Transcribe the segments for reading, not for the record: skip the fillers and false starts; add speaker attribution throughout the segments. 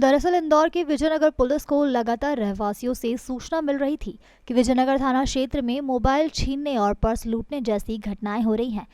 Speaker 1: दरअसल इंदौर की विजयनगर पुलिस को लगातार रहवासियों से सूचना मिल रही थी कि विजयनगर थाना क्षेत्र में मोबाइल छीनने और पर्स लूटने जैसी घटनाएं हो रही हैं,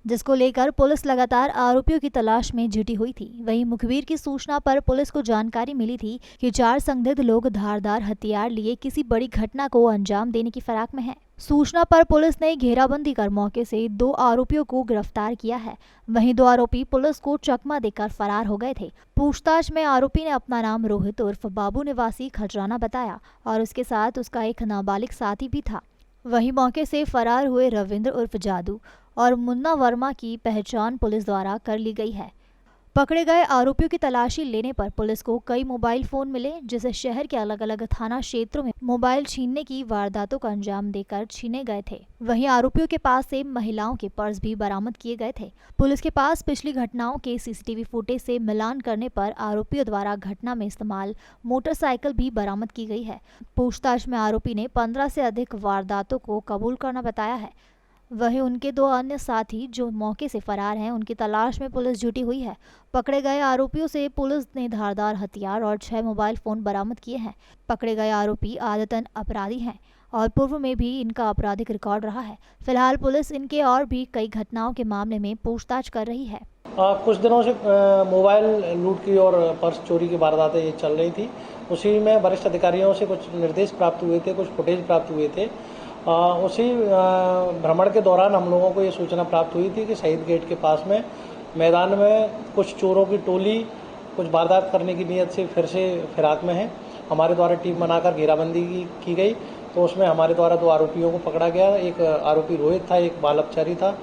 Speaker 1: जिसको लेकर पुलिस लगातार आरोपियों की तलाश में जुटी हुई थी। वहीं मुखबिर की सूचना पर पुलिस को जानकारी मिली थी कि 4 संदिग्ध लोग धारदार हथियार लिए किसी बड़ी घटना को अंजाम देने की फिराक में हैं। सूचना पर पुलिस ने घेराबंदी कर मौके से 2 आरोपियों को गिरफ्तार किया है। वहीं 2 आरोपी पुलिस को चकमा देकर फरार हो गए थे। पूछताछ में आरोपी ने अपना नाम रोहित उर्फ बाबू निवासी खजराना बताया और उसके साथ उसका एक नाबालिग साथी भी था। वहीं मौके से फरार हुए रविंद्र उर्फ जादू और मुन्ना वर्मा की पहचान पुलिस द्वारा कर ली गई है। पकड़े गए आरोपियों की तलाशी लेने पर पुलिस को कई मोबाइल फोन मिले, जिसे शहर के अलग अलग थाना क्षेत्रों में मोबाइल छीनने की वारदातों का अंजाम देकर छीने गए थे। वहीं आरोपियों के पास से महिलाओं के पर्स भी बरामद किए गए थे। पुलिस के पास पिछली घटनाओं के सीसीटीवी फुटेज से मिलान करने पर आरोपियों द्वारा घटना में इस्तेमाल मोटरसाइकिल भी बरामद की गई है। पूछताछ में आरोपी ने 15 से अधिक वारदातों को कबूल करना बताया है। वहीं उनके 2 अन्य साथी जो मौके से फरार हैं, उनकी तलाश में पुलिस जुटी हुई है। पकड़े गए आरोपियों से पुलिस ने धारदार हथियार और 6 मोबाइल फोन बरामद किए हैं। पकड़े गए आरोपी आदतन अपराधी हैं और पूर्व में भी इनका आपराधिक रिकॉर्ड रहा है। फिलहाल पुलिस इनके और भी कई घटनाओं के मामले में पूछताछ कर रही है।
Speaker 2: कुछ दिनों से मोबाइल लूट की और पर्स चोरी की वारदातें ये चल रही थी। उसी में वरिष्ठ अधिकारियों से कुछ निर्देश प्राप्त हुए थे, कुछ फुटेज प्राप्त हुए थे। उसी भ्रमण के दौरान हम लोगों को ये सूचना प्राप्त हुई थी कि शहीद गेट के पास में मैदान में कुछ चोरों की टोली कुछ वारदात करने की नीयत से फिर से फिराक में है। हमारे द्वारा टीम बनाकर घेराबंदी की गई, तो उसमें हमारे द्वारा 2 आरोपियों को पकड़ा गया। एक आरोपी रोहित था, एक बालपचारी था,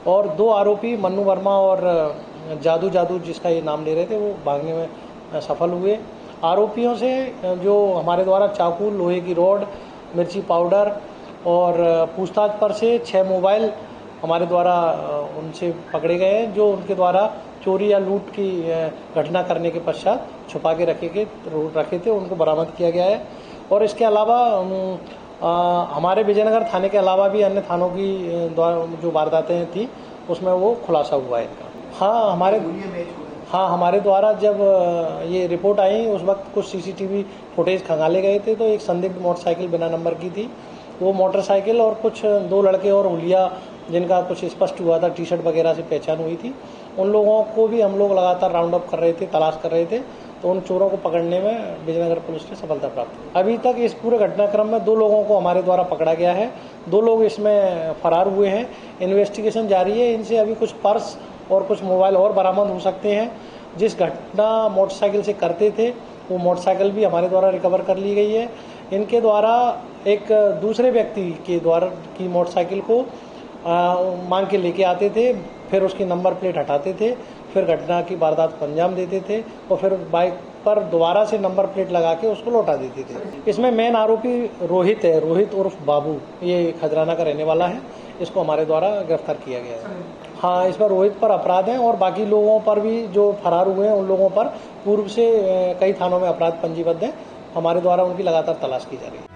Speaker 2: और 2 आरोपी मन्नू वर्मा और जादू जिसका ये नाम ले रहे थे, वो भागने में सफल हुए। आरोपियों से जो हमारे द्वारा चाकू, लोहे की रॉड, मिर्ची पाउडर और पूछताछ पर से 6 मोबाइल हमारे द्वारा उनसे पकड़े गए हैं, जो उनके द्वारा चोरी या लूट की घटना करने के पश्चात छुपा के रखे थे, उनको बरामद किया गया है। और इसके अलावा हमारे विजयनगर थाने के अलावा भी अन्य थानों की द्वारा जो वारदातें थी उसमें वो खुलासा हुआ है इनका। हमारे द्वारा जब ये रिपोर्ट आई उस वक्त कुछ सीसीटीवी फुटेज खंगाले गए थे, तो एक संदिग्ध मोटरसाइकिल बिना नंबर की थी। वो मोटरसाइकिल और कुछ 2 लड़के और हुलिया जिनका कुछ स्पष्ट हुआ था, टी शर्ट वगैरह से पहचान हुई थी, उन लोगों को भी हम लोग लगातार राउंड अप कर रहे थे, तलाश कर रहे थे। तो उन चोरों को पकड़ने में विजयनगर पुलिस ने सफलता प्राप्त की। अभी तक इस पूरे घटनाक्रम में 2 लोगों को हमारे द्वारा पकड़ा गया है, 2 लोग इसमें फरार हुए हैं। इन्वेस्टिगेशन जारी है, इनसे अभी कुछ पर्स और कुछ मोबाइल और बरामद हो सकते हैं। जिस घटना मोटरसाइकिल से करते थे वो मोटरसाइकिल भी हमारे द्वारा रिकवर कर ली गई है। इनके द्वारा एक दूसरे व्यक्ति के द्वारा की मोटरसाइकिल को मांग के लेके आते थे, फिर उसकी नंबर प्लेट हटाते थे, फिर घटना की वारदात को अंजाम देते थे और फिर बाइक पर दोबारा से नंबर प्लेट लगा के उसको लौटा देते थे। इसमें मेन आरोपी रोहित है, रोहित उर्फ बाबू, ये खजराना का रहने वाला है। इसको हमारे द्वारा गिरफ्तार किया गया है। हाँ, इस पर रोहित पर अपराध है और बाकी लोगों पर भी जो फरार हुए हैं उन लोगों पर पूर्व से कई थानों में अपराध पंजीबद्ध है। हमारे द्वारा उनकी लगातार तलाश की जा रही है।